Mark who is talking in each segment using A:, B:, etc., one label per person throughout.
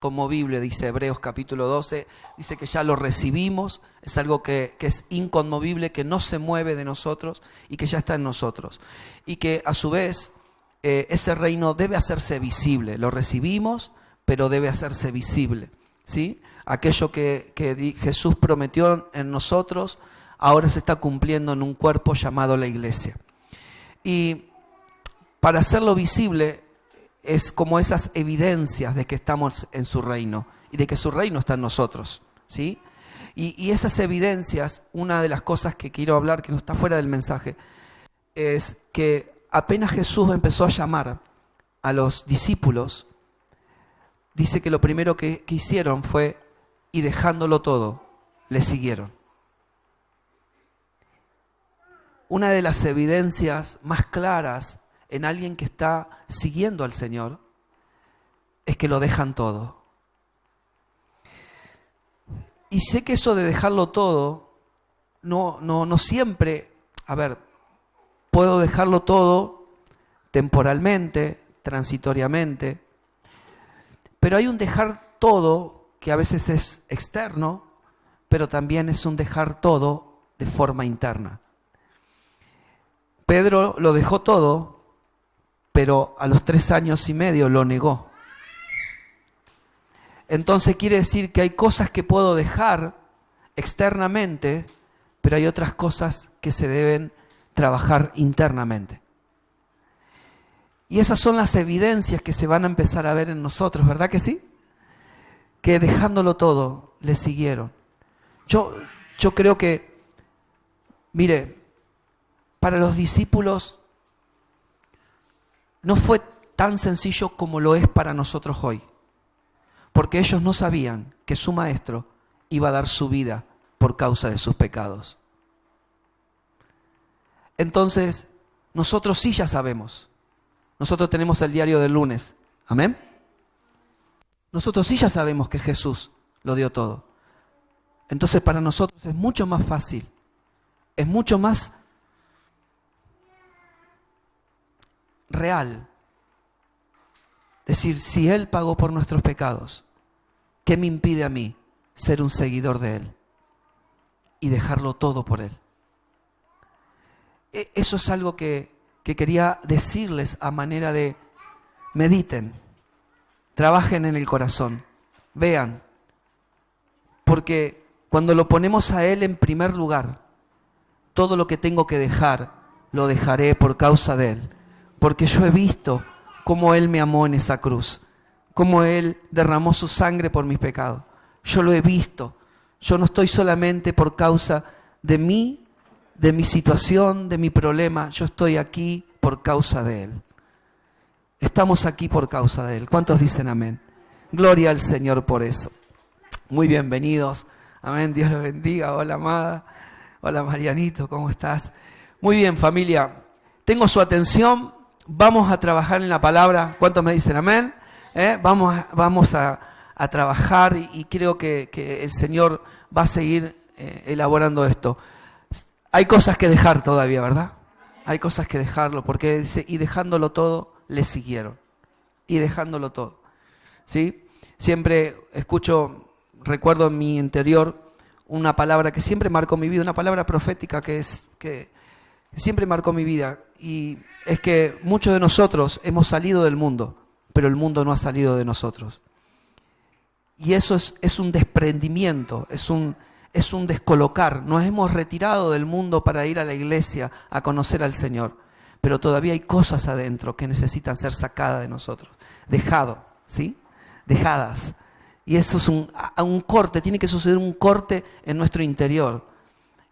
A: inconmovible, dice Hebreos capítulo 12, dice que ya lo recibimos, es algo que es inconmovible, que no se mueve de nosotros y que ya está en nosotros. Y que a su vez ese reino debe hacerse visible, lo recibimos, pero debe hacerse visible, ¿sí? Aquello que Jesús prometió en nosotros, ahora se está cumpliendo en un cuerpo llamado la iglesia. Y para hacerlo visible, es como esas evidencias de que estamos en su reino y de que su reino está en nosotros, ¿sí? Y esas evidencias, una de las cosas que quiero hablar, que no está fuera del mensaje, es que apenas Jesús empezó a llamar a los discípulos, dice que lo primero que hicieron fue, y dejándolo todo, le siguieron. Una de las evidencias más claras en alguien que está siguiendo al Señor es que lo dejan todo. Y sé que eso de dejarlo todo, no siempre, puedo dejarlo todo temporalmente, transitoriamente, pero hay un dejar todo que a veces es externo, pero también es un dejar todo de forma interna. Pedro lo dejó todo, pero a los 3 años y medio lo negó. Entonces quiere decir que hay cosas que puedo dejar externamente, pero hay otras cosas que se deben trabajar internamente. Y esas son las evidencias que se van a empezar a ver en nosotros, ¿verdad que sí? Que dejándolo todo, le siguieron. Yo creo que, mire, para los discípulos no fue tan sencillo como lo es para nosotros hoy, porque ellos no sabían que su maestro iba a dar su vida por causa de sus pecados. Entonces, nosotros sí ya sabemos. Nosotros tenemos el diario del lunes. ¿Amén? Nosotros sí ya sabemos que Jesús lo dio todo. Entonces, para nosotros es mucho más fácil, es mucho más real decir, si Él pagó por nuestros pecados, ¿qué me impide a mí ser un seguidor de Él y dejarlo todo por Él? Eso es algo que quería decirles a manera de mediten, trabajen en el corazón, vean, porque cuando lo ponemos a Él en primer lugar, todo lo que tengo que dejar, lo dejaré por causa de Él. Porque yo he visto cómo Él me amó en esa cruz, cómo Él derramó su sangre por mis pecados. Yo lo he visto. Yo no estoy solamente por causa de mí, de mi situación, de mi problema. Yo estoy aquí por causa de Él. Estamos aquí por causa de Él. ¿Cuántos dicen amén? Gloria al Señor por eso. Muy bienvenidos. Amén. Dios los bendiga. Hola, amada. Hola, Marianito. ¿Cómo estás? Muy bien, familia. Tengo su atención. Vamos a trabajar en la palabra. ¿Cuántos me dicen amén? Vamos a trabajar y creo que el Señor va a seguir elaborando esto. Hay cosas que dejar todavía, ¿verdad? Hay cosas que dejarlo, porque dice, y dejándolo todo, le siguieron. Y dejándolo todo. ¿Sí? Siempre recuerdo en mi interior una palabra que siempre marcó mi vida, una palabra profética que siempre marcó mi vida, y es que muchos de nosotros hemos salido del mundo, pero el mundo no ha salido de nosotros. Y eso es un desprendimiento, es un descolocar. Nos hemos retirado del mundo para ir a la iglesia a conocer al Señor, pero todavía hay cosas adentro que necesitan ser sacadas de nosotros. Dejado, ¿sí? Dejadas. Y eso es un corte, tiene que suceder un corte en nuestro interior.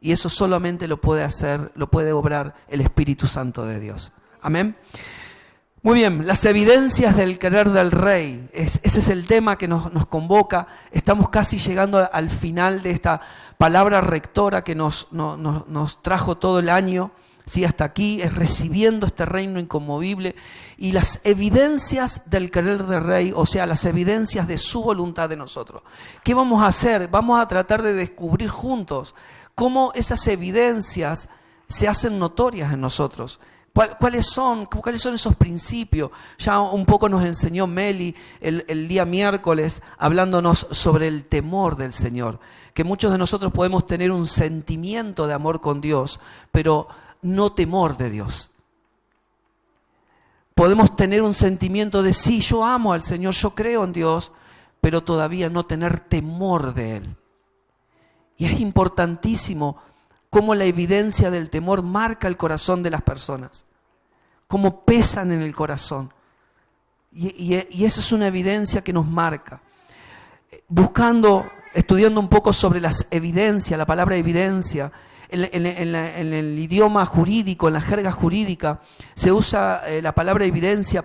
A: Y eso solamente lo puede hacer, lo puede obrar el Espíritu Santo de Dios. Amén. Muy bien, las evidencias del querer del Rey. Ese es el tema que nos convoca. Estamos casi llegando al final de esta palabra rectora que nos trajo todo el año. Sí, hasta aquí es recibiendo este reino inconmovible y las evidencias del querer del Rey, o sea, las evidencias de su voluntad de nosotros. ¿Qué vamos a hacer? Vamos a tratar de descubrir juntos cómo esas evidencias se hacen notorias en nosotros. ¿Cuáles son esos principios? Ya un poco nos enseñó Meli el día miércoles hablándonos sobre el temor del Señor. Que muchos de nosotros podemos tener un sentimiento de amor con Dios, pero no temor de Dios. Podemos tener un sentimiento de sí, yo amo al Señor, yo creo en Dios, pero todavía no tener temor de Él. Y es importantísimo cómo la evidencia del temor marca el corazón de las personas, cómo pesan en el corazón. Y eso es una evidencia que nos marca. Estudiando un poco sobre las evidencias, la palabra evidencia, en el idioma jurídico, en la jerga jurídica, se usa la palabra evidencia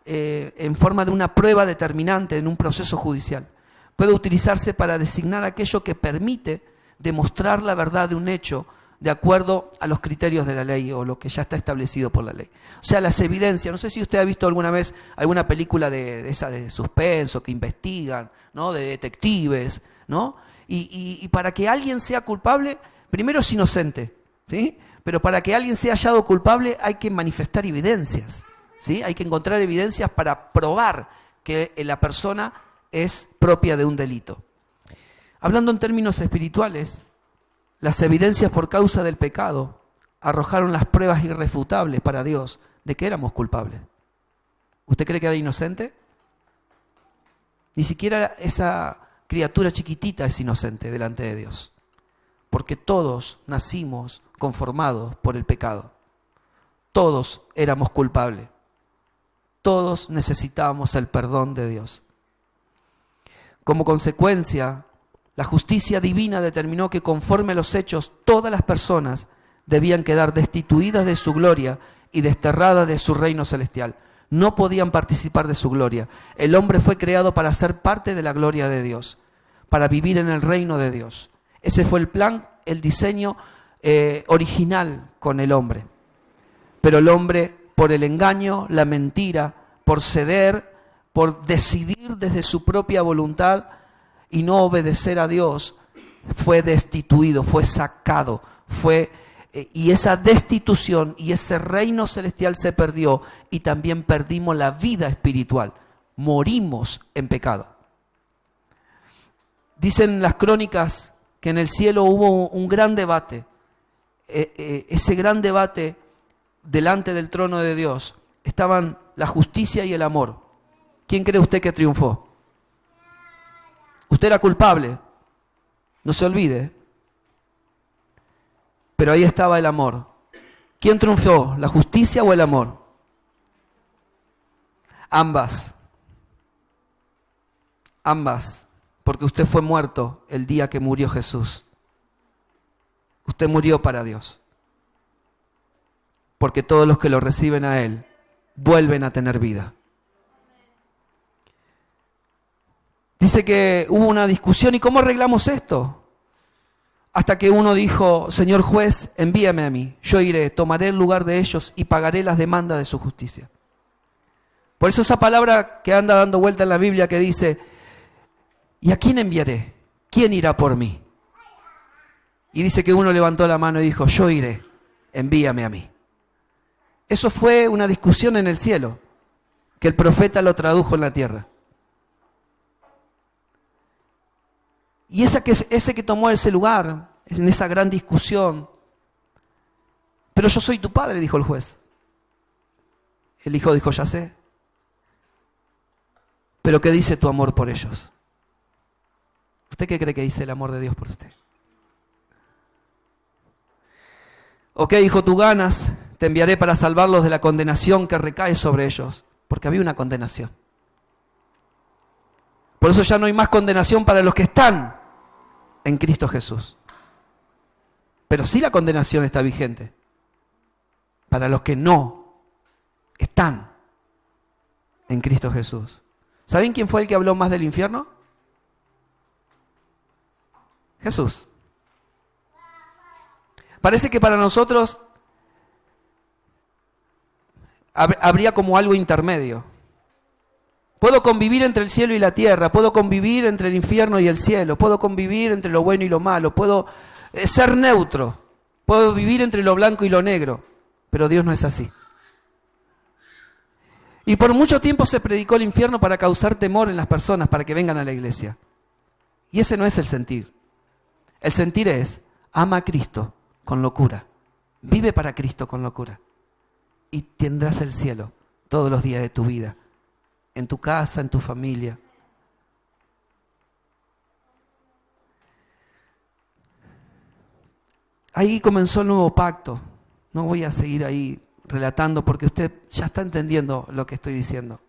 A: en forma de una prueba determinante en un proceso judicial. Puede utilizarse para designar aquello que permite demostrar la verdad de un hecho de acuerdo a los criterios de la ley o lo que ya está establecido por la ley. O sea, las evidencias, no sé si usted ha visto alguna vez alguna película de esa de suspenso, que investigan, ¿no? De detectives, ¿no? Y para que alguien sea culpable, primero es inocente, ¿sí? Pero para que alguien sea hallado culpable hay que manifestar evidencias, ¿sí? Hay que encontrar evidencias para probar que la persona es propia de un delito. Hablando en términos espirituales, las evidencias por causa del pecado arrojaron las pruebas irrefutables para Dios de que éramos culpables. ¿Usted cree que era inocente? Ni siquiera esa criatura chiquitita es inocente delante de Dios, porque todos nacimos conformados por el pecado. Todos éramos culpables. Todos necesitábamos el perdón de Dios. Como consecuencia, la justicia divina determinó que conforme a los hechos, todas las personas debían quedar destituidas de su gloria y desterradas de su reino celestial. No podían participar de su gloria. El hombre fue creado para ser parte de la gloria de Dios, para vivir en el reino de Dios. Ese fue el plan, el diseño original con el hombre. Pero el hombre, por el engaño, la mentira, por ceder, por decidir desde su propia voluntad y no obedecer a Dios, fue destituido, fue sacado, y esa destitución y ese reino celestial se perdió y también perdimos la vida espiritual. Morimos en pecado. Dicen las crónicas que en el cielo hubo un gran debate. Ese gran debate delante del trono de Dios estaban la justicia y el amor. ¿Quién cree usted que triunfó? Usted era culpable, no se olvide. Pero ahí estaba el amor. ¿Quién triunfó? ¿La justicia o el amor? Ambas. Ambas. Porque usted fue muerto el día que murió Jesús. Usted murió para Dios. Porque todos los que lo reciben a Él vuelven a tener vida. Dice que hubo una discusión. ¿Y cómo arreglamos esto? Hasta que uno dijo: Señor juez, envíame a mí. Yo iré, tomaré el lugar de ellos y pagaré las demandas de su justicia. Por eso esa palabra que anda dando vuelta en la Biblia que dice: ¿y a quién enviaré? ¿Quién irá por mí? Y dice que uno levantó la mano y dijo: yo iré, envíame a mí. Eso fue una discusión en el cielo, que el profeta lo tradujo en la tierra. Y ese que tomó ese lugar, en esa gran discusión: pero yo soy tu padre, dijo el juez. El hijo dijo: ya sé. Pero ¿qué dice tu amor por ellos? ¿Usted qué cree que dice el amor de Dios por usted? Ok, hijo, tú ganas, te enviaré para salvarlos de la condenación que recae sobre ellos, porque había una condenación. Por eso ya no hay más condenación para los que están en Cristo Jesús. Pero sí la condenación está vigente para los que no están en Cristo Jesús. ¿Saben quién fue el que habló más del infierno? Jesús. Parece que para nosotros habría como algo intermedio. Puedo convivir entre el cielo y la tierra, puedo convivir entre el infierno y el cielo, puedo convivir entre lo bueno y lo malo, puedo ser neutro, puedo vivir entre lo blanco y lo negro, pero Dios no es así. Y por mucho tiempo se predicó el infierno para causar temor en las personas, para que vengan a la iglesia. Y ese no es el sentir. El sentir es, ama a Cristo con locura. Vive para Cristo con locura. Y tendrás el cielo todos los días de tu vida. En tu casa, en tu familia. Ahí comenzó el nuevo pacto. No voy a seguir ahí relatando porque usted ya está entendiendo lo que estoy diciendo.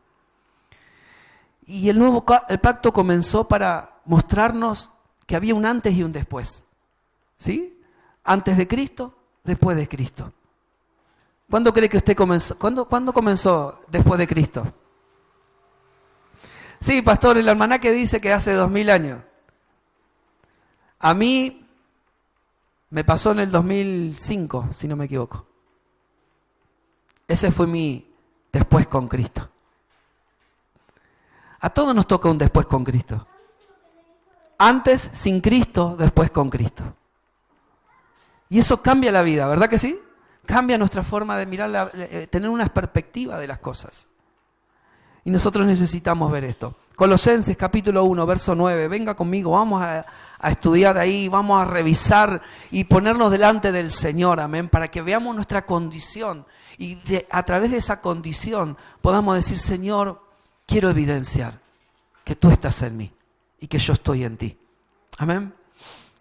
A: Y el pacto comenzó para mostrarnos que había un antes y un después. ¿Sí? Antes de Cristo, después de Cristo. ¿Cuándo cree que usted comenzó? ¿Cuándo comenzó después de Cristo? Sí, pastor, el almanaque dice que hace 2000 años. A mí me pasó en el 2005, si no me equivoco. Ese fue mi después con Cristo. A todos nos toca un después con Cristo. Antes sin Cristo, después con Cristo. Y eso cambia la vida, ¿verdad que sí? Cambia nuestra forma de mirar, tener una perspectiva de las cosas. Y nosotros necesitamos ver esto. Colosenses capítulo 1, verso 9. Venga conmigo, vamos a estudiar ahí, vamos a revisar y ponernos delante del Señor, amén, para que veamos nuestra condición. Y a través de esa condición podamos decir, Señor, quiero evidenciar que tú estás en mí y que yo estoy en ti. Amén.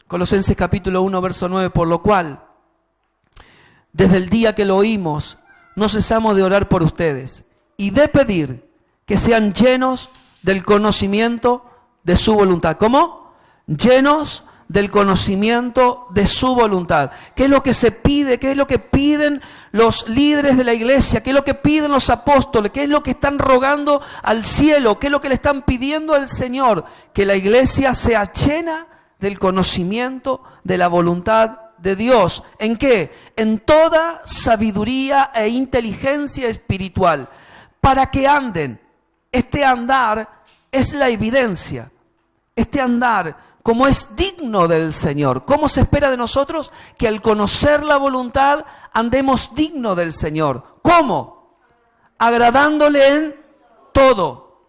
A: Colosenses capítulo 1, verso 9, por lo cual, desde el día que lo oímos, no cesamos de orar por ustedes y de pedir que sean llenos del conocimiento de su voluntad. ¿Cómo? Llenos del conocimiento de su voluntad. ¿Qué es lo que se pide? ¿Qué es lo que piden los líderes de la iglesia? ¿Qué es lo que piden los apóstoles? ¿Qué es lo que están rogando al cielo? ¿Qué es lo que le están pidiendo al Señor? Que la iglesia sea llena del conocimiento de la voluntad de Dios. ¿En qué? En toda sabiduría e inteligencia espiritual. Para que anden. Este andar es la evidencia. Este andar como es digno del Señor. ¿Cómo se espera de nosotros? Que al conocer la voluntad andemos digno del Señor. ¿Cómo? Agradándole en todo.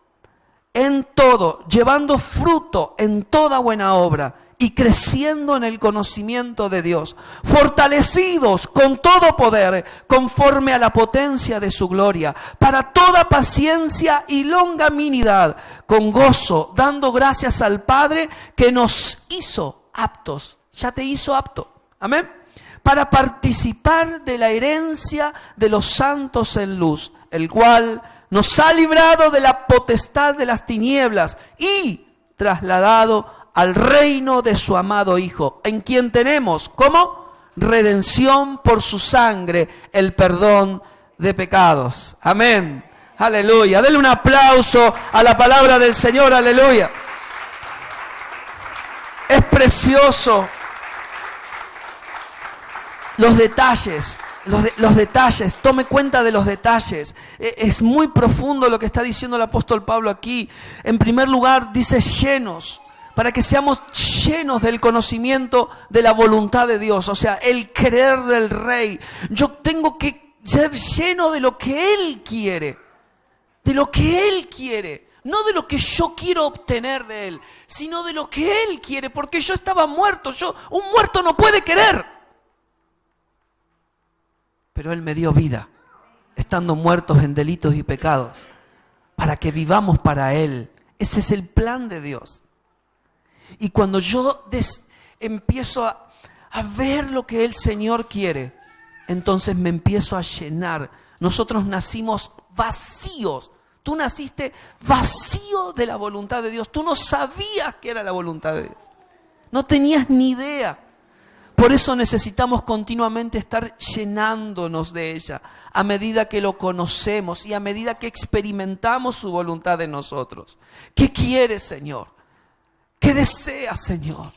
A: En todo. Llevando fruto en toda buena obra. Y creciendo en el conocimiento de Dios, fortalecidos con todo poder, conforme a la potencia de su gloria, para toda paciencia y longanimidad, con gozo, dando gracias al Padre que nos hizo aptos, ya te hizo apto, amén, para participar de la herencia de los santos en luz, el cual nos ha librado de la potestad de las tinieblas y trasladado al reino de su amado Hijo, en quien tenemos, ¿cómo? Redención por su sangre, el perdón de pecados. Amén. Aleluya. Denle un aplauso a la palabra del Señor. Aleluya. Es precioso. Los detalles. Los detalles, tome cuenta de los detalles. Es muy profundo lo que está diciendo el apóstol Pablo aquí. En primer lugar, dice llenos. Para que seamos llenos del conocimiento de la voluntad de Dios, o sea, el querer del Rey. Yo tengo que ser lleno de lo que Él quiere, de lo que Él quiere, no de lo que yo quiero obtener de Él, sino de lo que Él quiere, porque yo estaba muerto, un muerto no puede querer. Pero Él me dio vida, estando muertos en delitos y pecados, para que vivamos para Él. Ese es el plan de Dios. Y cuando yo empiezo a ver lo que el Señor quiere, entonces me empiezo a llenar. Nosotros nacimos vacíos. Tú naciste vacío de la voluntad de Dios. Tú no sabías que era la voluntad de Dios. No tenías ni idea. Por eso necesitamos continuamente estar llenándonos de ella a medida que lo conocemos y a medida que experimentamos su voluntad en nosotros. ¿Qué quieres, Señor? ¿Qué deseas, Señor?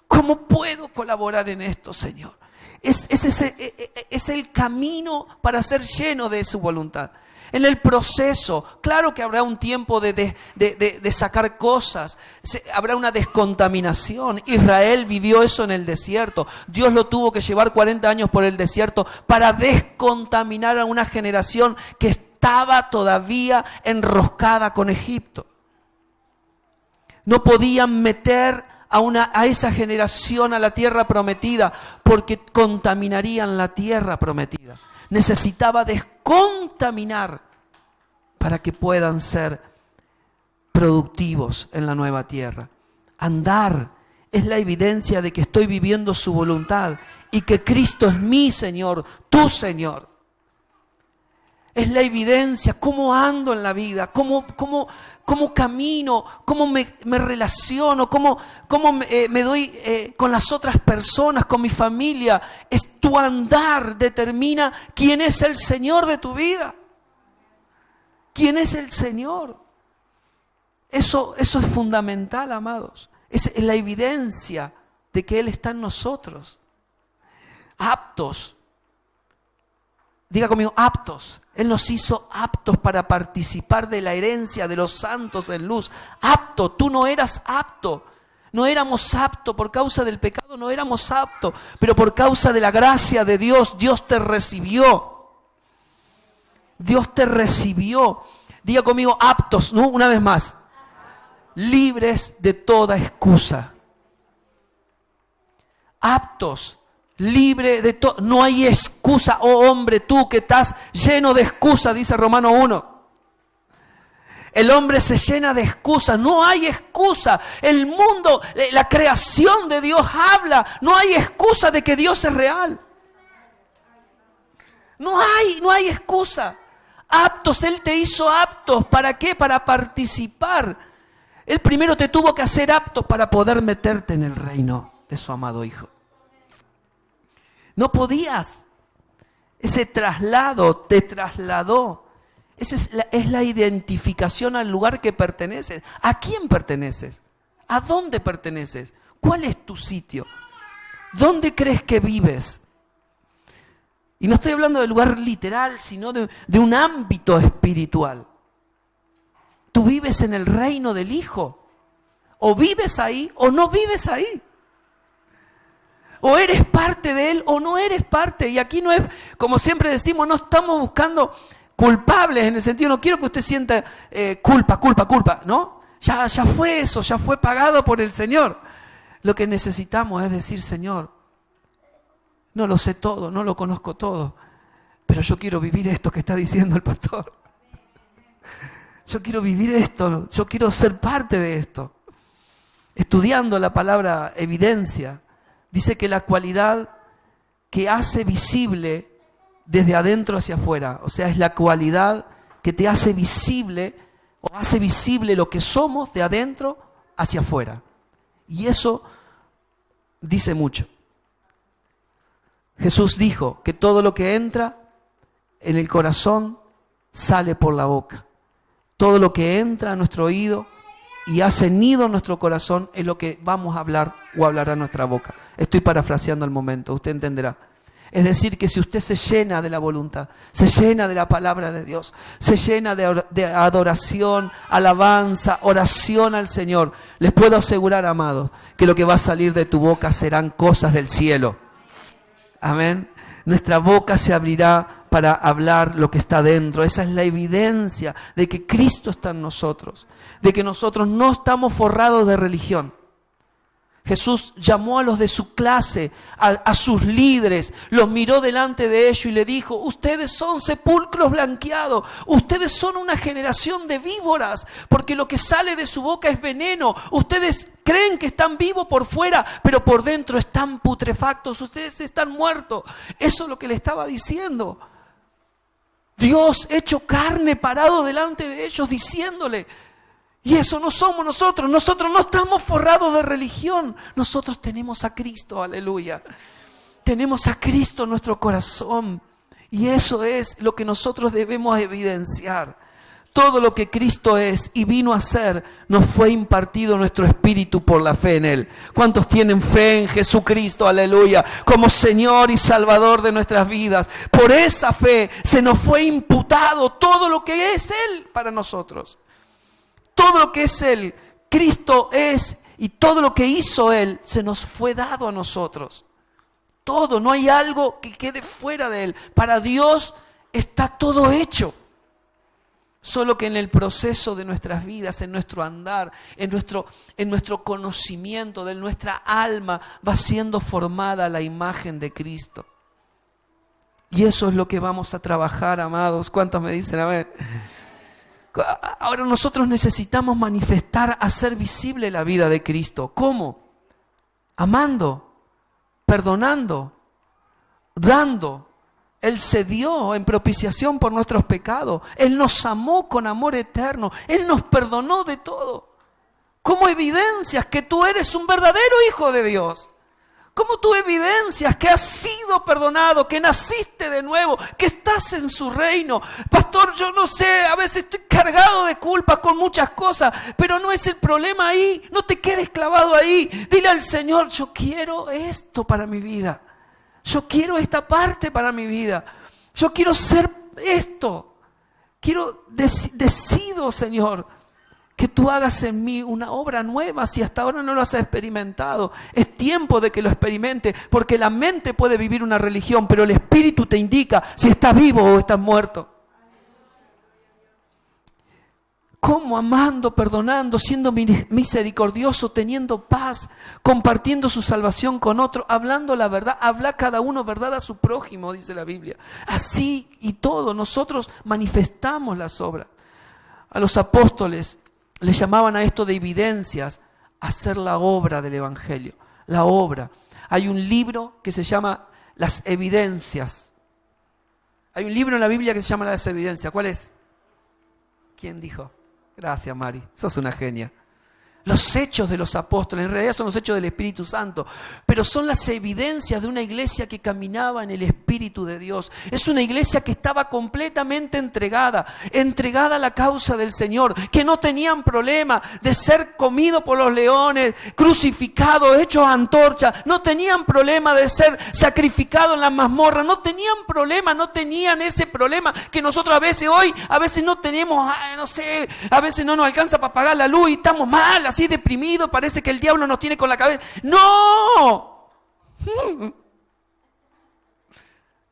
A: ¿Cómo puedo colaborar en esto, Señor? Es el camino para ser lleno de su voluntad. En el proceso, claro que habrá un tiempo de sacar cosas, habrá una descontaminación. Israel vivió eso en el desierto. Dios lo tuvo que llevar 40 años por el desierto para descontaminar a una generación que estaba estaba todavía enroscada con Egipto. No podían meter a esa generación a la tierra prometida porque contaminarían la tierra prometida. Necesitaba descontaminar para que puedan ser productivos en la nueva tierra. Andar es la evidencia de que estoy viviendo su voluntad y que Cristo es mi Señor, tu Señor. Es la evidencia, cómo ando en la vida, cómo camino, cómo me relaciono, cómo me doy con las otras personas, con mi familia. Es tu andar, determina quién es el Señor de tu vida. ¿Quién es el Señor? Eso es fundamental, amados. Es la evidencia de que Él está en nosotros. Aptos. Diga conmigo, aptos. Él nos hizo aptos para participar de la herencia de los santos en luz. Apto, tú no eras apto. No éramos aptos por causa del pecado, no éramos aptos. Pero por causa de la gracia de Dios, Dios te recibió. Dios te recibió. Diga conmigo, aptos, ¿no? Una vez más. Libres de toda excusa. Aptos. Libre de todo, no hay excusa, oh hombre, tú que estás lleno de excusas, dice Romano 1. El hombre se llena de excusas, no hay excusa. El mundo, la creación de Dios habla, no hay excusa de que Dios es real. No hay excusa. Aptos, Él te hizo aptos, ¿para qué? Para participar. Él primero te tuvo que hacer apto para poder meterte en el reino de su amado Hijo. No podías. Ese traslado te trasladó. Esa es la identificación al lugar que perteneces. ¿A quién perteneces? ¿A dónde perteneces? ¿Cuál es tu sitio? ¿Dónde crees que vives? Y no estoy hablando del lugar literal, sino de un ámbito espiritual. Tú vives en el reino del Hijo. O vives ahí o no vives ahí. O eres parte de Él o no eres parte. Y aquí no es, como siempre decimos, no estamos buscando culpables en el sentido, no quiero que usted sienta culpa, ¿no? Ya fue eso, ya fue pagado por el Señor. Lo que necesitamos es decir, Señor, no lo sé todo, no lo conozco todo, pero yo quiero vivir esto que está diciendo el pastor. Yo quiero vivir esto, yo quiero ser parte de esto. Estudiando la palabra evidencia, dice que la cualidad que hace visible desde adentro hacia afuera, o sea, es la cualidad que te hace visible o hace visible lo que somos de adentro hacia afuera. Y eso dice mucho. Jesús dijo que todo lo que entra en el corazón sale por la boca. Todo lo que entra a nuestro oído y hace nido en nuestro corazón es lo que vamos a hablar o hablará nuestra boca. Estoy parafraseando al momento, usted entenderá. Es decir, que si usted se llena de la voluntad, se llena de la palabra de Dios, se llena de adoración, alabanza, oración al Señor, les puedo asegurar, amados, que lo que va a salir de tu boca serán cosas del cielo. Amén. Nuestra boca se abrirá para hablar lo que está dentro. Esa es la evidencia de que Cristo está en nosotros, de que nosotros no estamos forrados de religión. Jesús llamó a los de su clase, a sus líderes, los miró delante de ellos y le dijo: ustedes son sepulcros blanqueados, ustedes son una generación de víboras, porque lo que sale de su boca es veneno. Ustedes creen que están vivos por fuera, pero por dentro están putrefactos, ustedes están muertos. Eso es lo que le estaba diciendo. Dios hecho carne parado delante de ellos diciéndole. Y eso no somos nosotros no estamos forrados de religión, nosotros tenemos a Cristo, aleluya. Tenemos a Cristo en nuestro corazón y eso es lo que nosotros debemos evidenciar. Todo lo que Cristo es y vino a ser, nos fue impartido nuestro espíritu por la fe en Él. ¿Cuántos tienen fe en Jesucristo, aleluya, como Señor y Salvador de nuestras vidas? Por esa fe se nos fue imputado todo lo que es Él para nosotros. Todo lo que es Él, Cristo es, y todo lo que hizo Él, se nos fue dado a nosotros. Todo, no hay algo que quede fuera de Él. Para Dios está todo hecho. Solo que en el proceso de nuestras vidas, en nuestro andar, en nuestro conocimiento de nuestra alma, va siendo formada la imagen de Cristo. Y eso es lo que vamos a trabajar, amados. ¿Cuántos me dicen amén? Ahora nosotros necesitamos manifestar, hacer visible la vida de Cristo. ¿Cómo? Amando, perdonando, dando. Él se dio en propiciación por nuestros pecados. Él nos amó con amor eterno. Él nos perdonó de todo. ¿Cómo evidencias que tú eres un verdadero hijo de Dios? ¿Cómo tú evidencias que has sido perdonado, que naciste de nuevo, que estás en su reino? Pastor, yo no sé, a veces estoy cargado de culpas con muchas cosas, pero no es el problema ahí. No te quedes clavado ahí. Dile al Señor, yo quiero esto para mi vida. Yo quiero esta parte para mi vida. Yo quiero ser esto. Decido, Señor, que tú hagas en mí una obra nueva. Si hasta ahora no lo has experimentado, es tiempo de que lo experimente, porque la mente puede vivir una religión, pero el Espíritu te indica si estás vivo o estás muerto. ¿Cómo? Amando, perdonando, siendo misericordioso, teniendo paz, compartiendo su salvación con otro, hablando la verdad. Habla cada uno verdad a su prójimo, dice la Biblia. Así y todo, nosotros manifestamos las obras. A los apóstoles les llamaban a esto de evidencias, hacer la obra del Evangelio. La obra. Hay un libro que se llama Las Evidencias. Hay un libro en la Biblia que se llama Las Evidencias. ¿Cuál es? ¿Quién dijo? Gracias, Mari, sos una genia. Los hechos de los apóstoles, en realidad son los hechos del Espíritu Santo, pero son las evidencias de una iglesia que caminaba en el Espíritu de Dios. Es una iglesia que estaba completamente entregada a la causa del Señor, que no tenían problema de ser comido por los leones, crucificados, hechos antorcha, no tenían problema de ser sacrificados en las mazmorras, no tenían ese problema que nosotros a veces no tenemos, no sé, a veces no nos alcanza para pagar la luz y estamos mal, así deprimido, parece que el diablo nos tiene con la cabeza. ¡No!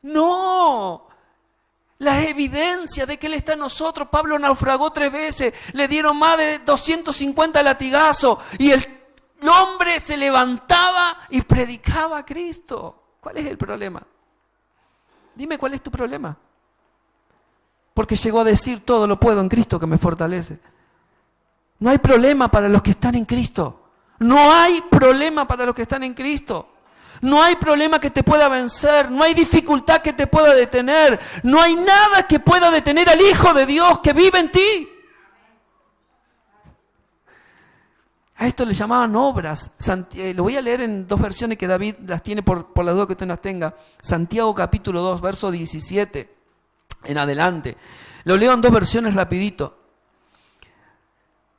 A: ¡No! La evidencia de que Él está en nosotros. Pablo naufragó 3 veces, le dieron más de 250 latigazos y el hombre se levantaba y predicaba a Cristo. ¿Cuál es el problema? Dime cuál es tu problema. Porque llegó a decir, todo lo puedo en Cristo que me fortalece. No hay problema para los que están en Cristo. No hay problema para los que están en Cristo. No hay problema que te pueda vencer. No hay dificultad que te pueda detener. No hay nada que pueda detener al Hijo de Dios que vive en ti. A esto le llamaban obras. Lo voy a leer en 2 versiones que David las tiene por la duda que usted las tenga. Santiago capítulo 2, verso 17 en adelante. Lo leo en 2 versiones rapidito.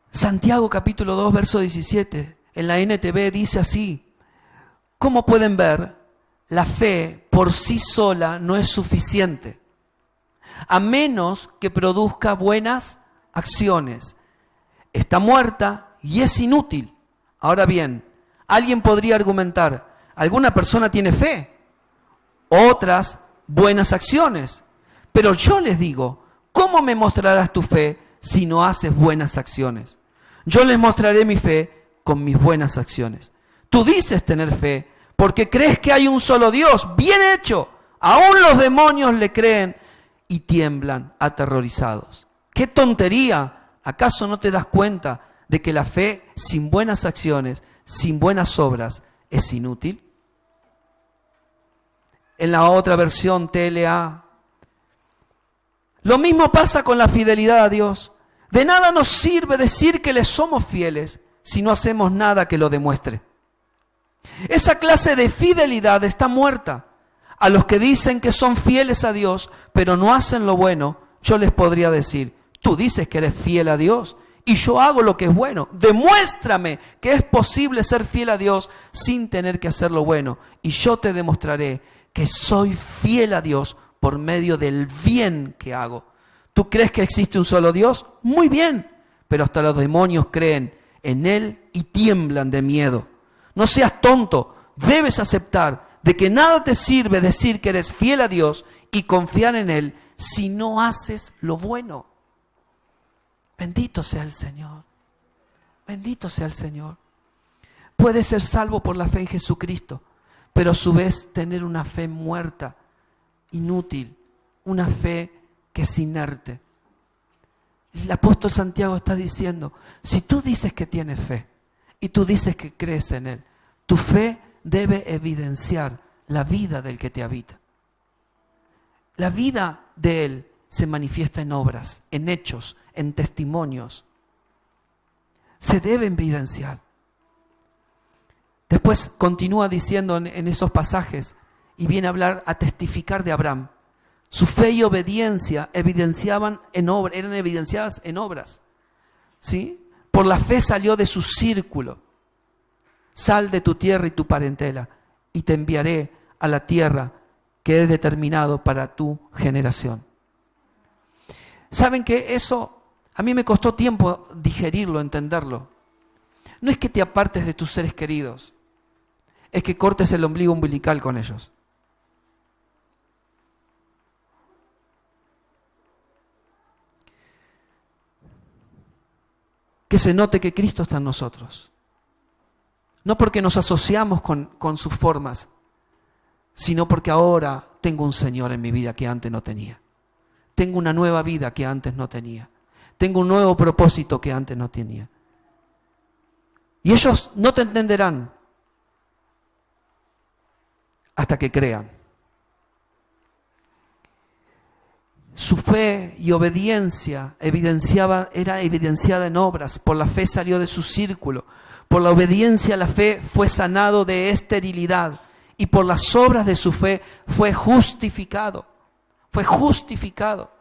A: Santiago capítulo 2, verso 17, en la NTV dice así: ¿cómo pueden ver? La fe por sí sola no es suficiente, a menos que produzca buenas acciones. Está muerta y es inútil. Ahora bien, alguien podría argumentar, alguna persona tiene fe, otras buenas acciones. Pero yo les digo, ¿cómo me mostrarás tu fe si no haces buenas acciones? Yo les mostraré mi fe con mis buenas acciones. Tú dices tener fe porque crees que hay un solo Dios. Bien hecho. Aún los demonios le creen y tiemblan aterrorizados. ¡Qué tontería! ¿Acaso no te das cuenta de que la fe sin buenas acciones, sin buenas obras, es inútil? En la otra versión TLA, lo mismo pasa con la fidelidad a Dios. De nada nos sirve decir que le somos fieles si no hacemos nada que lo demuestre. Esa clase de fidelidad está muerta. A los que dicen que son fieles a Dios, pero no hacen lo bueno, yo les podría decir, tú dices que eres fiel a Dios y yo hago lo que es bueno. Demuéstrame que es posible ser fiel a Dios sin tener que hacer lo bueno y yo te demostraré que soy fiel a Dios por medio del bien que hago. ¿Tú crees que existe un solo Dios? Muy bien, pero hasta los demonios creen en Él y tiemblan de miedo. No seas tonto, debes aceptar de que nada te sirve decir que eres fiel a Dios y confiar en Él si no haces lo bueno. Bendito sea el Señor. Bendito sea el Señor. Puedes ser salvo por la fe en Jesucristo, pero a su vez tener una fe muerta, inútil, una fe que es inerte. El apóstol Santiago está diciendo, si tú dices que tienes fe y tú dices que crees en Él, tu fe debe evidenciar la vida del que te habita. La vida de Él se manifiesta en obras, en hechos, en testimonios. Se debe evidenciar. Después continúa diciendo en esos pasajes y viene a hablar, a testificar de Abraham. Su fe y obediencia eran evidenciadas en obras. ¿Sí? Por la fe salió de su círculo. Sal de tu tierra y tu parentela y te enviaré a la tierra que he determinado para tu generación. ¿Saben que eso a mí me costó tiempo digerirlo, entenderlo? No es que te apartes de tus seres queridos, es que cortes el ombligo umbilical con ellos. Que se note que Cristo está en nosotros. No porque nos asociamos con sus formas, sino porque ahora tengo un Señor en mi vida que antes no tenía. Tengo una nueva vida que antes no tenía. Tengo un nuevo propósito que antes no tenía. Y ellos no te entenderán hasta que crean. Su fe y obediencia era evidenciada en obras. Por la fe salió de su círculo. Por la obediencia a la fe fue sanado de esterilidad. Y por las obras de su fe fue justificado. Fue justificado.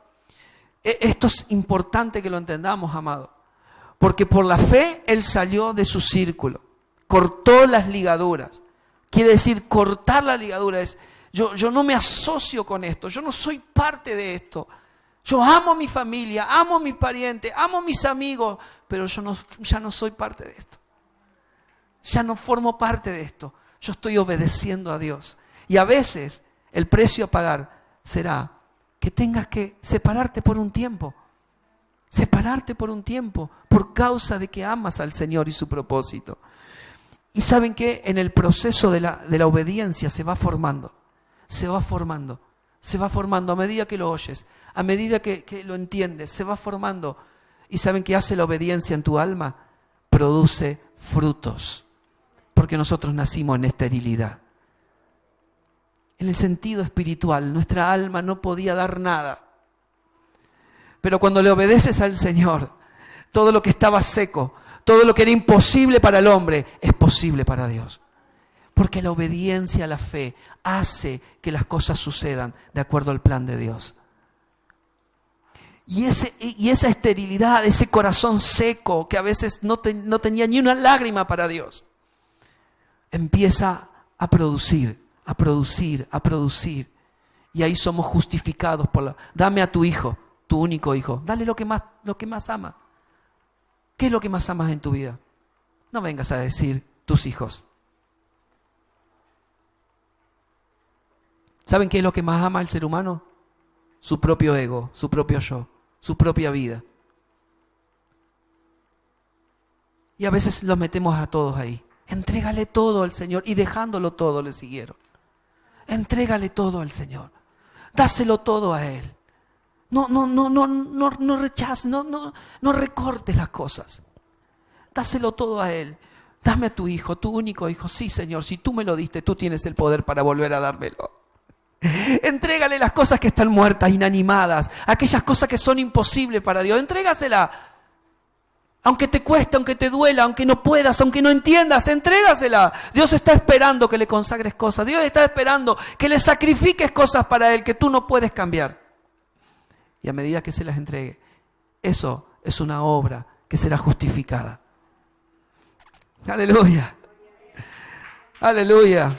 A: Esto es importante que lo entendamos, amado. Porque por la fe él salió de su círculo. Cortó las ligaduras. Quiere decir, cortar la ligadura es... Yo no me asocio con esto, yo no soy parte de esto. Yo amo a mi familia, amo a mis parientes, amo a mis amigos, pero ya no soy parte de esto. Ya no formo parte de esto. Yo estoy obedeciendo a Dios. Y a veces el precio a pagar será que tengas que separarte por un tiempo. Separarte por un tiempo por causa de que amas al Señor y su propósito. Y ¿saben qué? En el proceso de la obediencia se va formando. Se va formando a medida que lo oyes, a medida que lo entiendes, se va formando. ¿Y saben qué hace la obediencia en tu alma? Produce frutos, porque nosotros nacimos en esterilidad. En el sentido espiritual, nuestra alma no podía dar nada. Pero cuando le obedeces al Señor, todo lo que estaba seco, todo lo que era imposible para el hombre, es posible para Dios. Porque la obediencia a la fe hace que las cosas sucedan de acuerdo al plan de Dios. Y esa esterilidad, ese corazón seco que a veces no tenía ni una lágrima para Dios, empieza a producir. Y ahí somos justificados dame a tu hijo, tu único hijo. Dale lo que más ama. ¿Qué es lo que más amas en tu vida? No vengas a decir tus hijos. ¿Saben qué es lo que más ama el ser humano? Su propio ego, su propio yo, su propia vida. Y a veces los metemos a todos ahí. Entrégale todo al Señor y dejándolo todo le siguieron. Entrégale todo al Señor. Dáselo todo a Él. No rechaces, no recortes las cosas. Dáselo todo a Él. Dame a tu hijo, tu único hijo. Sí, Señor, si tú me lo diste, tú tienes el poder para volver a dármelo. Entrégale las cosas que están muertas, inanimadas, aquellas cosas que son imposibles para Dios. Entrégasela. Aunque te cueste, aunque te duela, aunque no puedas, aunque no entiendas, entrégasela. Dios está esperando que le consagres cosas. Dios está esperando que le sacrifiques cosas para Él que tú no puedes cambiar. Y a medida que se las entregue, eso es una obra que será justificada. Aleluya. Aleluya.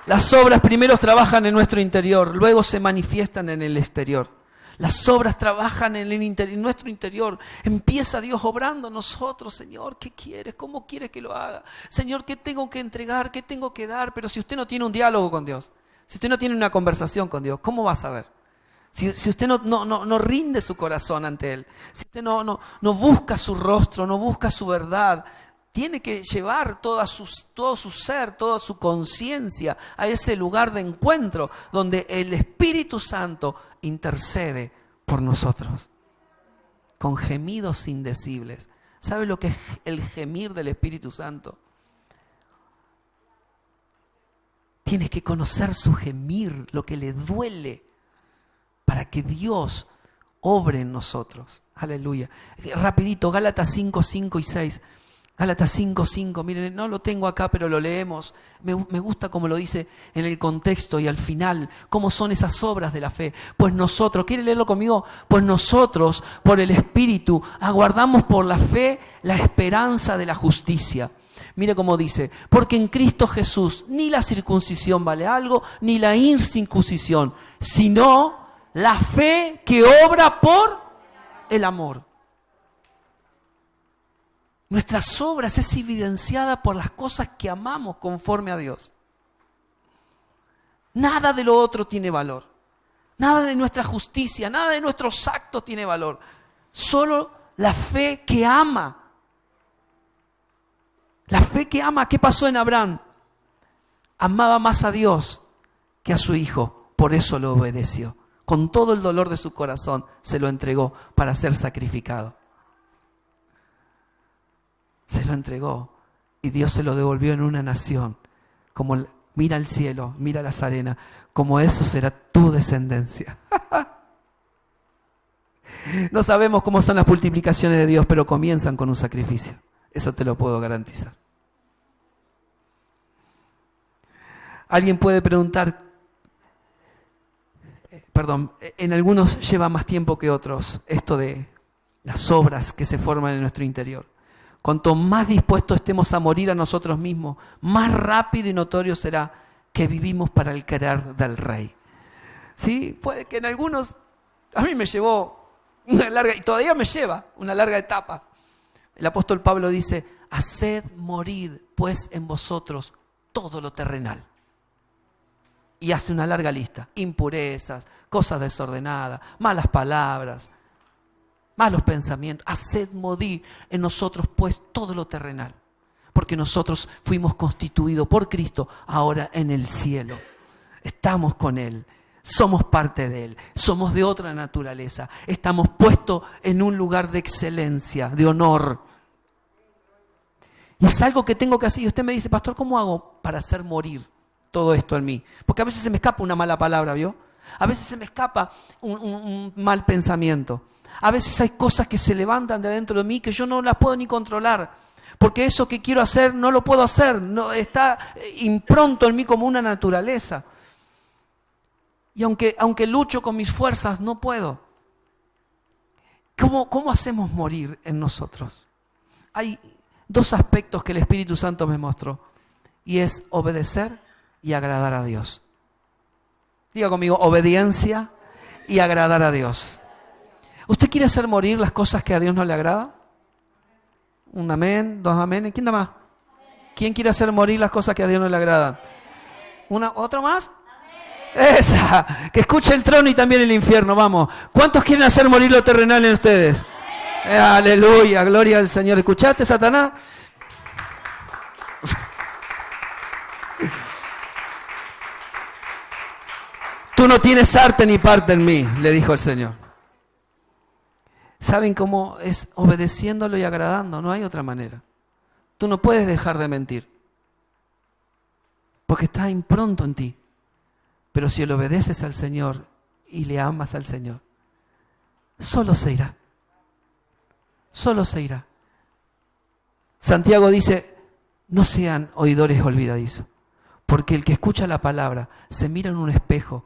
A: Las obras primero trabajan en nuestro interior, luego se manifiestan en el exterior. Las obras trabajan en nuestro interior. Empieza Dios obrando en nosotros. Señor, ¿qué quieres? ¿Cómo quieres que lo haga? Señor, ¿qué tengo que entregar? ¿Qué tengo que dar? Pero si usted no tiene un diálogo con Dios, si usted no tiene una conversación con Dios, ¿cómo va a saber? Si usted no rinde su corazón ante Él, si usted no busca su rostro, no busca su verdad, tiene que llevar todo su ser, toda su conciencia a ese lugar de encuentro donde el Espíritu Santo intercede por nosotros con gemidos indecibles. ¿Sabe lo que es el gemir del Espíritu Santo? Tienes que conocer su gemir, lo que le duele, para que Dios obre en nosotros. Aleluya. Rapidito, Gálatas 5, 5 y 6. Gálatas 5, 5, miren, no lo tengo acá, pero lo leemos. Me gusta como lo dice en el contexto y al final, cómo son esas obras de la fe. Pues nosotros, ¿quiere leerlo conmigo? Pues nosotros, por el Espíritu, aguardamos por la fe la esperanza de la justicia. Mire cómo dice, porque en Cristo Jesús ni la circuncisión vale algo, ni la incircuncisión, sino la fe que obra por el amor. Nuestras obras es evidenciada por las cosas que amamos conforme a Dios. Nada de lo otro tiene valor. Nada de nuestra justicia, nada de nuestros actos tiene valor. Solo la fe que ama. La fe que ama. ¿Qué pasó en Abraham? Amaba más a Dios que a su hijo. Por eso lo obedeció. Con todo el dolor de su corazón se lo entregó para ser sacrificado. Se lo entregó y Dios se lo devolvió en una nación. Como mira el cielo, mira las arenas, como eso será tu descendencia. No sabemos cómo son las multiplicaciones de Dios, pero comienzan con un sacrificio. Eso te lo puedo garantizar. Alguien puede preguntar, en algunos lleva más tiempo que otros esto de las obras que se forman en nuestro interior. Cuanto más dispuestos estemos a morir a nosotros mismos, más rápido y notorio será que vivimos para el querer del Rey. ¿Sí? Puede que en algunos, a mí me llevó una larga, y todavía me lleva una larga etapa. El apóstol Pablo dice, haced morir pues en vosotros todo lo terrenal. Y hace una larga lista, impurezas, cosas desordenadas, malas palabras, malos pensamientos. Haced morir en nosotros pues todo lo terrenal, porque nosotros fuimos constituidos por Cristo ahora en el cielo. Estamos con Él, somos parte de Él, somos de otra naturaleza, estamos puestos en un lugar de excelencia, de honor. Y es algo que tengo que hacer. Y usted me dice, pastor, ¿cómo hago para hacer morir todo esto en mí? Porque a veces se me escapa una mala palabra, ¿vio? A veces se me escapa un mal pensamiento. A veces hay cosas que se levantan de adentro de mí que yo no las puedo ni controlar. Porque eso que quiero hacer no lo puedo hacer. No, está impronto en mí como una naturaleza. Y aunque lucho con mis fuerzas, no puedo. ¿Cómo hacemos morir en nosotros? Hay dos aspectos que el Espíritu Santo me mostró. Y es obedecer y agradar a Dios. Diga conmigo, obediencia y agradar a Dios. ¿Usted quiere hacer morir las cosas que a Dios no le agrada? Un amén, dos amén. ¿Quién da más? ¿Quién quiere hacer morir las cosas que a Dios no le agradan? ¿Otra más? Esa, que escuche el trono y también el infierno, vamos. ¿Cuántos quieren hacer morir lo terrenal en ustedes? Aleluya, gloria al Señor. ¿Escuchaste, Satanás? Tú no tienes arte ni parte en mí, le dijo el Señor. ¿Saben cómo es? Obedeciéndolo y agradando, no hay otra manera. Tú no puedes dejar de mentir, porque está impronto en ti. Pero si le obedeces al Señor y le amas al Señor, solo se irá. Solo se irá. Santiago dice, no sean oidores olvidadizos, porque el que escucha la palabra se mira en un espejo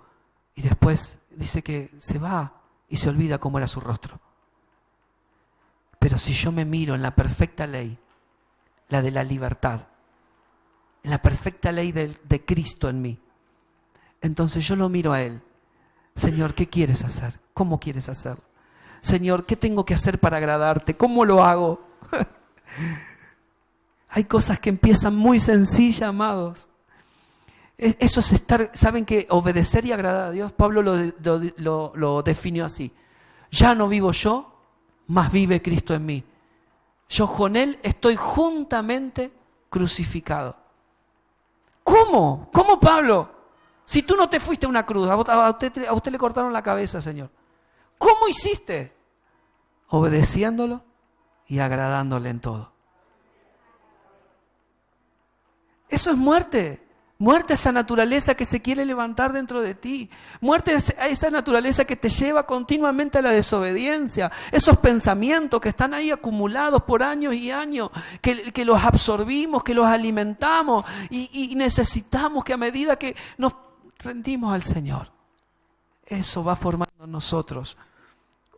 A: y después dice que se va y se olvida cómo era su rostro. Pero si yo me miro en la perfecta ley, la de la libertad, en la perfecta ley de Cristo en mí, entonces yo lo miro a Él, Señor, ¿qué quieres hacer? ¿Cómo quieres hacerlo? Señor, ¿qué tengo que hacer para agradarte? ¿Cómo lo hago? Hay cosas que empiezan muy sencillas, amados. Eso es estar, ¿saben qué? Obedecer y agradar a Dios. Pablo lo definió así. Ya no vivo yo, mas vive Cristo en mí. Yo con Él estoy juntamente crucificado. ¿Cómo? ¿Cómo, Pablo? Si tú no te fuiste a una cruz, a usted le cortaron la cabeza, Señor. ¿Cómo hiciste? Obedeciéndolo y agradándole en todo. Eso es muerte. Muerte a esa naturaleza que se quiere levantar dentro de ti. Muerte a esa naturaleza que te lleva continuamente a la desobediencia. Esos pensamientos que están ahí acumulados por años y años, que los absorbimos, que los alimentamos y necesitamos que a medida que nos rendimos al Señor, eso va formando en nosotros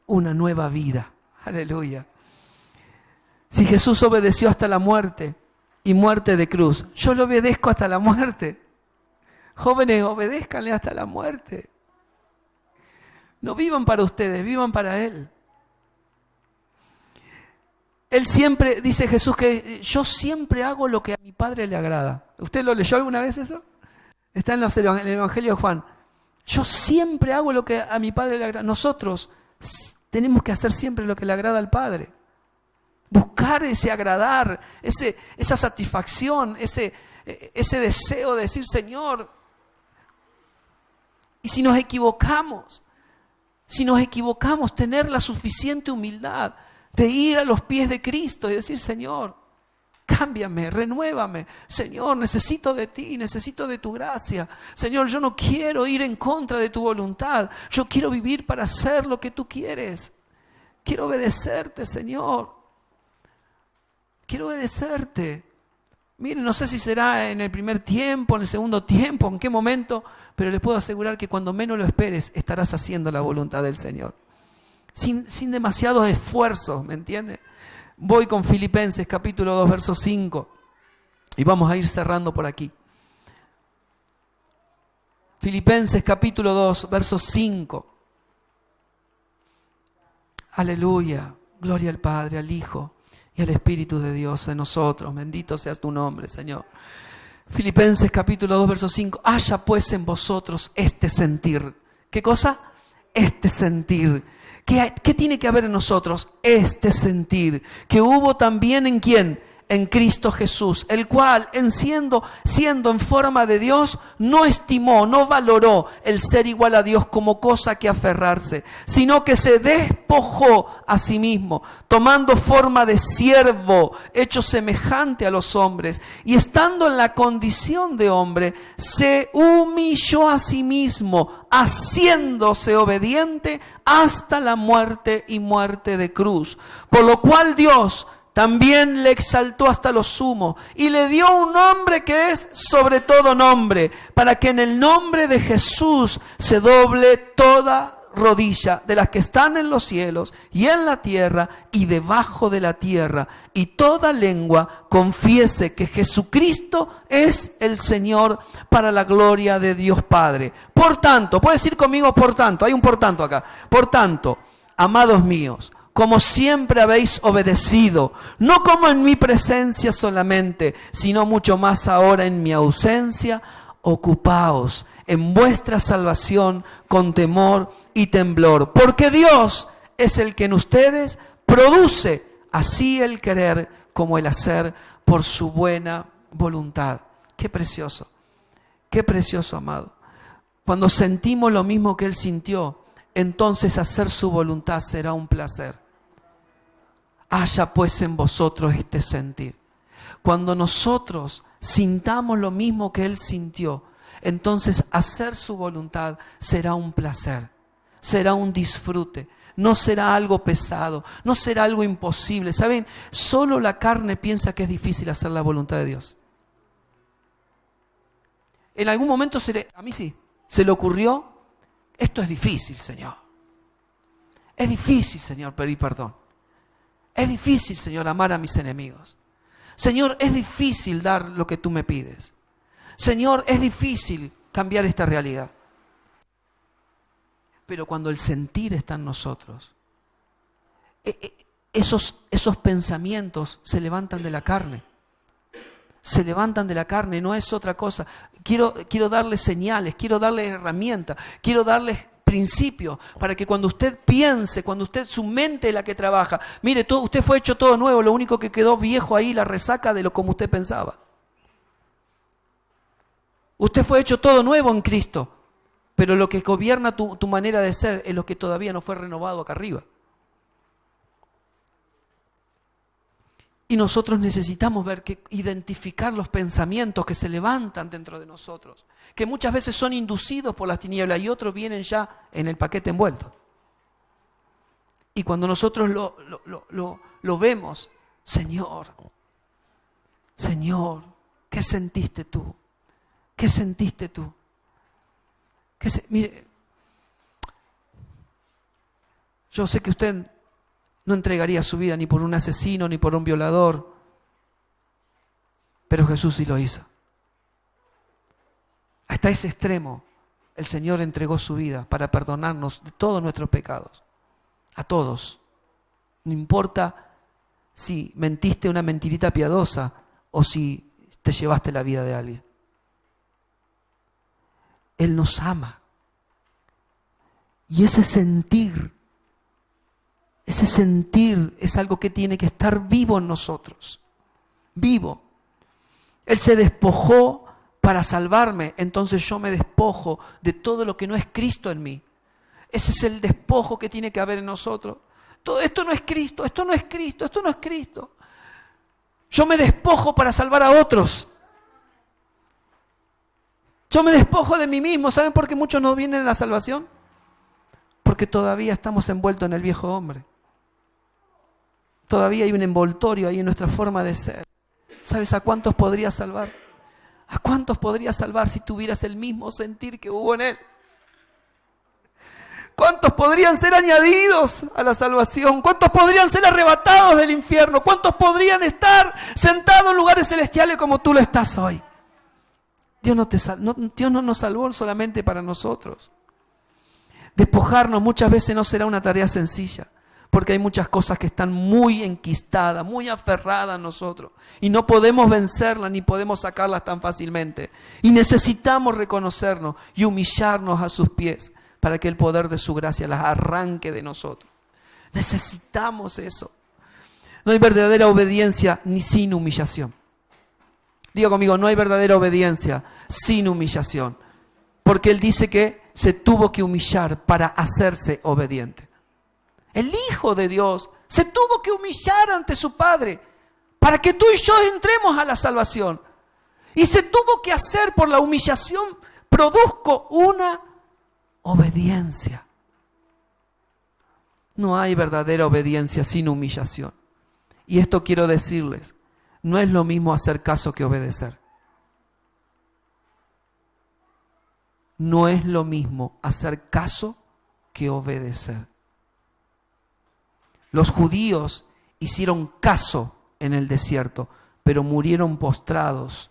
A: una nueva vida. Aleluya. Si Jesús obedeció hasta la muerte, y muerte de cruz, yo lo obedezco hasta la muerte. Jóvenes, obedézcanle hasta la muerte. No vivan para ustedes, vivan para Él. Él siempre, dice Jesús, que yo siempre hago lo que a mi Padre le agrada. ¿Usted lo leyó alguna vez eso? Está en el Evangelio de Juan. Yo siempre hago lo que a mi Padre le agrada. Nosotros tenemos que hacer siempre lo que le agrada al Padre. Buscar ese agradar, esa satisfacción, ese deseo de decir, Señor, y si nos equivocamos, tener la suficiente humildad de ir a los pies de Cristo y decir, Señor, cámbiame, renuévame. Señor, necesito de ti, necesito de tu gracia. Señor, yo no quiero ir en contra de tu voluntad. Yo quiero vivir para hacer lo que tú quieres. Quiero obedecerte, Señor. Quiero obedecerte. Miren, no sé si será en el primer tiempo, en el segundo tiempo, en qué momento, pero les puedo asegurar que cuando menos lo esperes, estarás haciendo la voluntad del Señor. Sin demasiados esfuerzos, ¿me entiendes? Voy con Filipenses capítulo 2, verso 5. Y vamos a ir cerrando por aquí. Filipenses capítulo 2, verso 5. Aleluya. Gloria al Padre, al Hijo y al Espíritu de Dios en nosotros. Bendito seas tu nombre, Señor. Filipenses capítulo 2, verso 5. Haya pues en vosotros este sentir. ¿Qué cosa? Este sentir. ¿Qué tiene que haber en nosotros? Este sentir. Que hubo también en ¿quién? En Cristo Jesús, el cual, siendo en forma de Dios, no estimó, no valoró el ser igual a Dios como cosa que aferrarse, sino que se despojó a sí mismo, tomando forma de siervo, hecho semejante a los hombres, y estando en la condición de hombre, se humilló a sí mismo, haciéndose obediente hasta la muerte y muerte de cruz. Por lo cual Dios también le exaltó hasta lo sumo y le dio un nombre que es sobre todo nombre, para que en el nombre de Jesús se doble toda rodilla de las que están en los cielos y en la tierra y debajo de la tierra, y toda lengua confiese que Jesucristo es el Señor, para la gloria de Dios Padre. Por tanto, puedes decir conmigo por tanto, hay un por tanto acá. Por tanto, amados míos, como siempre habéis obedecido, no como en mi presencia solamente, sino mucho más ahora en mi ausencia, ocupaos en vuestra salvación con temor y temblor, porque Dios es el que en ustedes produce así el querer como el hacer por su buena voluntad. Qué precioso, amado. Cuando sentimos lo mismo que Él sintió, entonces hacer su voluntad será un placer. Haya pues en vosotros este sentir. Cuando nosotros sintamos lo mismo que Él sintió, entonces hacer su voluntad será un placer, será un disfrute, no será algo pesado, no será algo imposible. ¿Saben? Solo la carne piensa que es difícil hacer la voluntad de Dios. En algún momento a mí sí, se le ocurrió, esto es difícil, Señor. Es difícil, Señor, pedir perdón. Es difícil, Señor, amar a mis enemigos. Señor, es difícil dar lo que tú me pides. Señor, es difícil cambiar esta realidad. Pero cuando el sentir está en nosotros, esos pensamientos se levantan de la carne. Se levantan de la carne, no es otra cosa. Quiero darles señales, quiero darles herramientas, quiero darles principios para que cuando usted piense, cuando usted, su mente es la que trabaja, mire, usted fue hecho todo nuevo, lo único que quedó viejo ahí, la resaca de lo como usted pensaba. Usted fue hecho todo nuevo en Cristo, pero lo que gobierna tu manera de ser es lo que todavía no fue renovado acá arriba. Y nosotros necesitamos identificar los pensamientos que se levantan dentro de nosotros, que muchas veces son inducidos por las tinieblas y otros vienen ya en el paquete envuelto. Y cuando nosotros lo vemos, Señor, ¿qué sentiste tú? ¿Qué sentiste tú? Mire, yo sé que usted no entregaría su vida ni por un asesino, ni por un violador. Pero Jesús sí lo hizo. Hasta ese extremo, el Señor entregó su vida para perdonarnos de todos nuestros pecados. A todos. No importa si mentiste una mentirita piadosa o si te llevaste la vida de alguien. Él nos ama. Y ese sentir es algo que tiene que estar vivo en nosotros. Vivo. Él se despojó para salvarme, entonces yo me despojo de todo lo que no es Cristo en mí. Ese es el despojo que tiene que haber en nosotros. Todo esto no es Cristo, esto no es Cristo, esto no es Cristo. Yo me despojo para salvar a otros. Yo me despojo de mí mismo. ¿Saben por qué muchos no vienen a la salvación? Porque todavía estamos envueltos en el viejo hombre. Todavía hay un envoltorio ahí en nuestra forma de ser. ¿Sabes a cuántos podrías salvar? ¿A cuántos podrías salvar si tuvieras el mismo sentir que hubo en él? ¿Cuántos podrían ser añadidos a la salvación? ¿Cuántos podrían ser arrebatados del infierno? ¿Cuántos podrían estar sentados en lugares celestiales como tú lo estás hoy? Dios no nos salvó solamente para nosotros. Despojarnos muchas veces no será una tarea sencilla, porque hay muchas cosas que están muy enquistadas, muy aferradas a nosotros, y no podemos vencerlas ni podemos sacarlas tan fácilmente. Y necesitamos reconocernos y humillarnos a sus pies para que el poder de su gracia las arranque de nosotros. Necesitamos eso. No hay verdadera obediencia ni sin humillación. Diga conmigo, no hay verdadera obediencia sin humillación, porque Él dice que se tuvo que humillar para hacerse obediente. El Hijo de Dios se tuvo que humillar ante su Padre para que tú y yo entremos a la salvación. Y se tuvo que hacer por la humillación, produzco una obediencia. No hay verdadera obediencia sin humillación. Y esto quiero decirles, no es lo mismo hacer caso que obedecer. No es lo mismo hacer caso que obedecer. Los judíos hicieron caso en el desierto, pero murieron postrados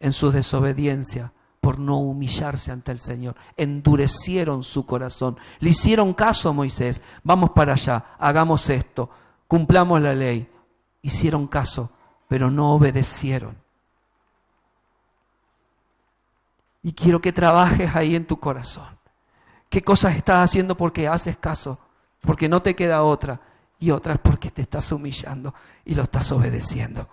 A: en su desobediencia por no humillarse ante el Señor. Endurecieron su corazón. Le hicieron caso a Moisés. Vamos para allá, hagamos esto, cumplamos la ley. Hicieron caso, pero no obedecieron. Y quiero que trabajes ahí en tu corazón. ¿Qué cosas estás haciendo porque haces caso? Porque no te queda otra, y otras porque te estás humillando y lo estás obedeciendo.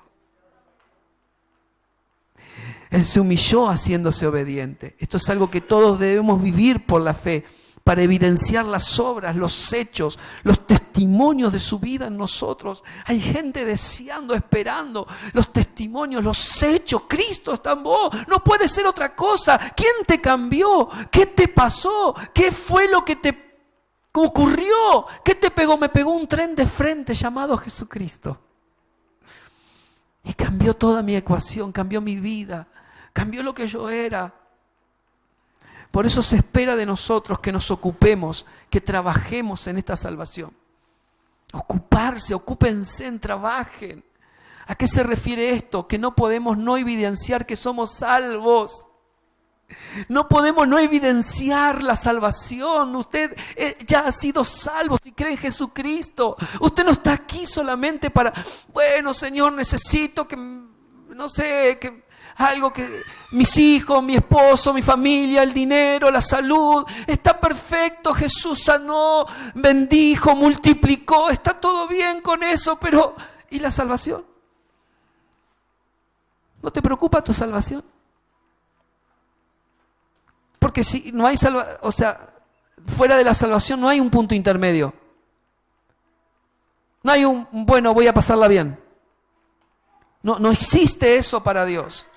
A: Él se humilló haciéndose obediente. Esto es algo que todos debemos vivir por la fe, para evidenciar las obras, los hechos, los testimonios de su vida en nosotros. Hay gente deseando, esperando los testimonios, los hechos. Cristo está en vos, no puede ser otra cosa. ¿Quién te cambió? ¿Qué te pasó? ¿Qué fue lo que te ocurrió? ¿Qué te pegó? Me pegó un tren de frente llamado Jesucristo. Y cambió toda mi ecuación, cambió mi vida, cambió lo que yo era. Por eso se espera de nosotros que nos ocupemos, que trabajemos en esta salvación. Ocuparse, ocúpense, trabajen. ¿A qué se refiere esto? Que no podemos no evidenciar que somos salvos. No podemos no evidenciar la salvación. Usted ya ha sido salvo si cree en Jesucristo. Usted no está aquí solamente para, bueno, Señor, necesito que, no sé, que algo que mis hijos, mi esposo, mi familia, el dinero, la salud, está perfecto. Jesús sanó, bendijo, multiplicó, está todo bien con eso, pero ¿y la salvación? ¿No te preocupa tu salvación? Porque si no hay salvación, o sea, fuera de la salvación no hay un punto intermedio. No hay un, bueno, voy a pasarla bien. No existe eso para Dios.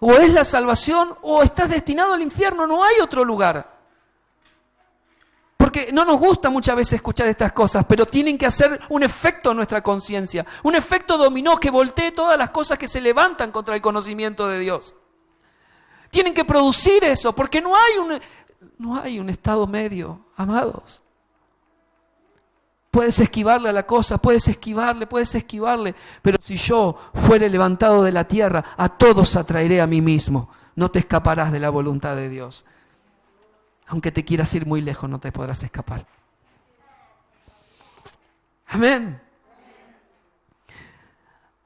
A: O es la salvación o estás destinado al infierno, no hay otro lugar. Porque no nos gusta muchas veces escuchar estas cosas, pero tienen que hacer un efecto en nuestra conciencia. Un efecto dominó que voltee todas las cosas que se levantan contra el conocimiento de Dios. Tienen que producir eso, porque no hay un estado medio, amados. Puedes esquivarle a la cosa, puedes esquivarle, pero si yo fuere levantado de la tierra, a todos atraeré a mí mismo. No te escaparás de la voluntad de Dios. Aunque te quieras ir muy lejos, no te podrás escapar. Amén.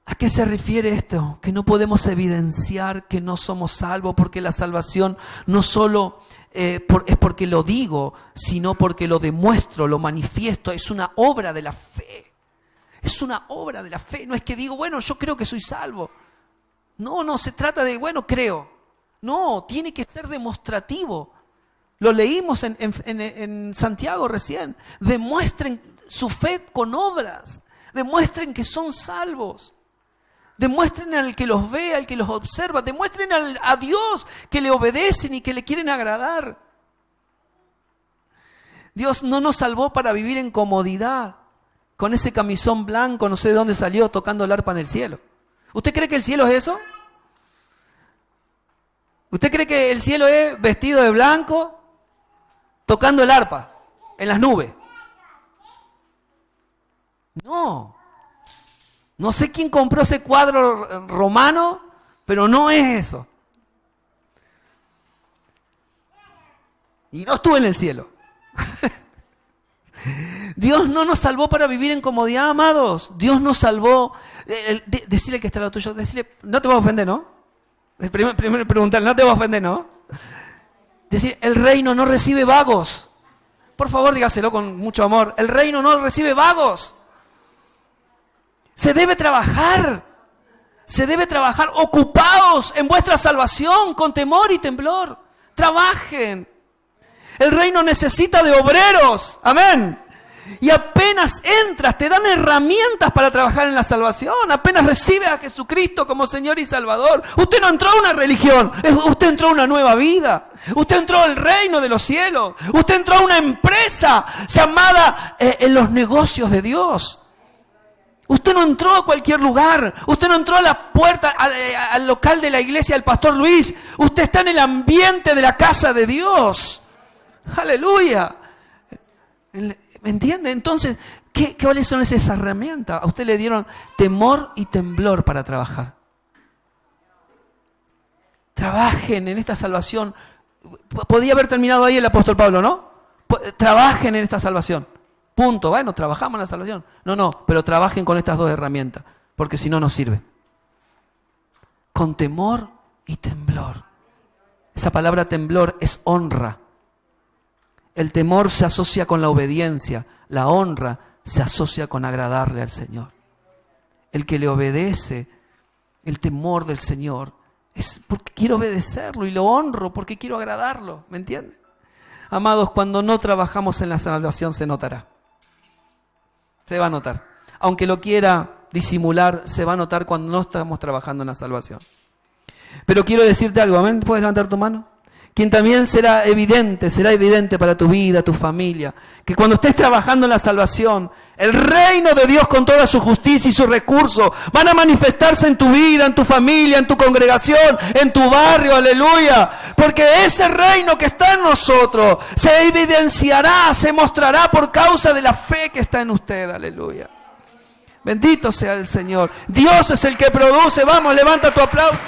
A: ¿A qué se refiere esto? Que no podemos evidenciar que no somos salvos, porque la salvación no solo es porque lo digo, sino porque lo demuestro, lo manifiesto. Es una obra de la fe. Es una obra de la fe. No es que digo, bueno, yo creo que soy salvo. No se trata de, bueno, creo. No, tiene que ser demostrativo. Lo leímos en Santiago recién. Demuestren su fe con obras. Demuestren que son salvos. Demuestren al que los ve, al que los observa. Demuestren a Dios que le obedecen y que le quieren agradar. Dios no nos salvó para vivir en comodidad, con ese camisón blanco, no sé de dónde salió, tocando el arpa en el cielo. ¿Usted cree que el cielo es eso? ¿Usted cree que el cielo es vestido de blanco, tocando el arpa en las nubes? No sé quién compró ese cuadro romano, pero no es eso. Y no estuve en el cielo. Dios no nos salvó para vivir en comodidad, amados. Dios nos salvó. Decirle que está al lado tuyo, decirle, no te va a ofender, ¿no? Primero preguntarle, no te va a ofender, ¿no? Decir, el reino no recibe vagos. Por favor, dígaselo con mucho amor. El reino no recibe vagos. Se debe trabajar. Ocupaos en vuestra salvación con temor y temblor. Trabajen. El reino necesita de obreros. Amén. Y apenas entras, te dan herramientas para trabajar en la salvación. Apenas recibes a Jesucristo como Señor y Salvador. Usted no entró a una religión, usted entró a una nueva vida. Usted entró al reino de los cielos. Usted entró a una empresa llamada en los negocios de Dios. Usted no entró a cualquier lugar. Usted no entró a la puerta, al local de la iglesia del Pastor Luis. Usted está en el ambiente de la casa de Dios. Aleluya. ¿Me entiende? Entonces, ¿cuáles son esas herramientas? A usted le dieron temor y temblor para trabajar. Trabajen en esta salvación. Podía haber terminado ahí el apóstol Pablo, ¿no? Trabajen en esta salvación. Punto. Bueno, trabajamos en la salvación. No, pero trabajen con estas dos herramientas, porque si no, no sirve. Con temor y temblor. Esa palabra temblor es honra. El temor se asocia con la obediencia. La honra se asocia con agradarle al Señor. El que le obedece, el temor del Señor, es porque quiero obedecerlo y lo honro porque quiero agradarlo. ¿Me entienden? Amados, cuando no trabajamos en la salvación se notará. Se va a notar. Aunque lo quiera disimular, se va a notar cuando no estamos trabajando en la salvación. Pero quiero decirte algo, ¿amén? ¿Puedes levantar tu mano? Quien también será evidente para tu vida, tu familia, que cuando estés trabajando en la salvación, el reino de Dios con toda su justicia y sus recursos van a manifestarse en tu vida, en tu familia, en tu congregación, en tu barrio, aleluya. Porque ese reino que está en nosotros se evidenciará, se mostrará por causa de la fe que está en usted, aleluya. Bendito sea el Señor. Dios es el que produce. Vamos, levanta tu aplauso.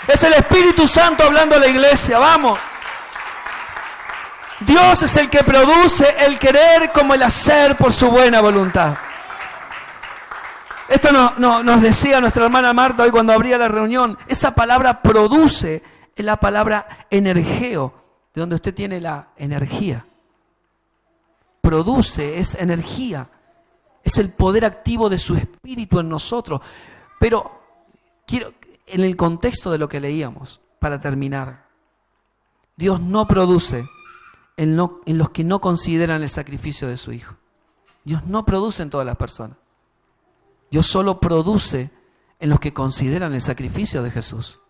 A: Es el Espíritu Santo hablando a la iglesia. Vamos. Dios es el que produce el querer como el hacer por su buena voluntad. Esto nos decía nuestra hermana Marta hoy cuando abría la reunión. Esa palabra produce es la palabra energeo, de donde usted tiene la energía. Produce es energía. Es el poder activo de su espíritu en nosotros. Pero quiero, en el contexto de lo que leíamos, para terminar, Dios no produce en los que no consideran el sacrificio de su Hijo. Dios no produce en todas las personas. Dios solo produce en los que consideran el sacrificio de Jesús.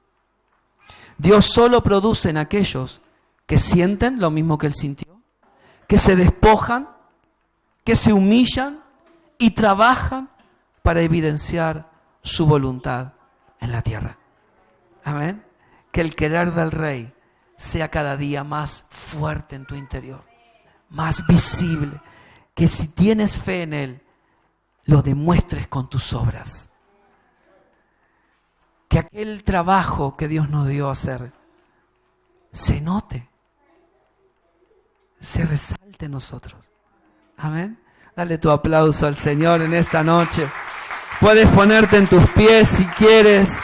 A: Dios solo produce en aquellos que sienten lo mismo que Él sintió, que se despojan, que se humillan y trabajan para evidenciar su voluntad en la tierra. Amén. Que el querer del Rey sea cada día más fuerte en tu interior, más visible. Que si tienes fe en Él, lo demuestres con tus obras. Que aquel trabajo que Dios nos dio a hacer se note, se resalte en nosotros. Amén. Dale tu aplauso al Señor en esta noche. Puedes ponerte en tus pies si quieres.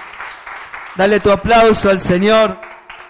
A: Dale tu aplauso al Señor.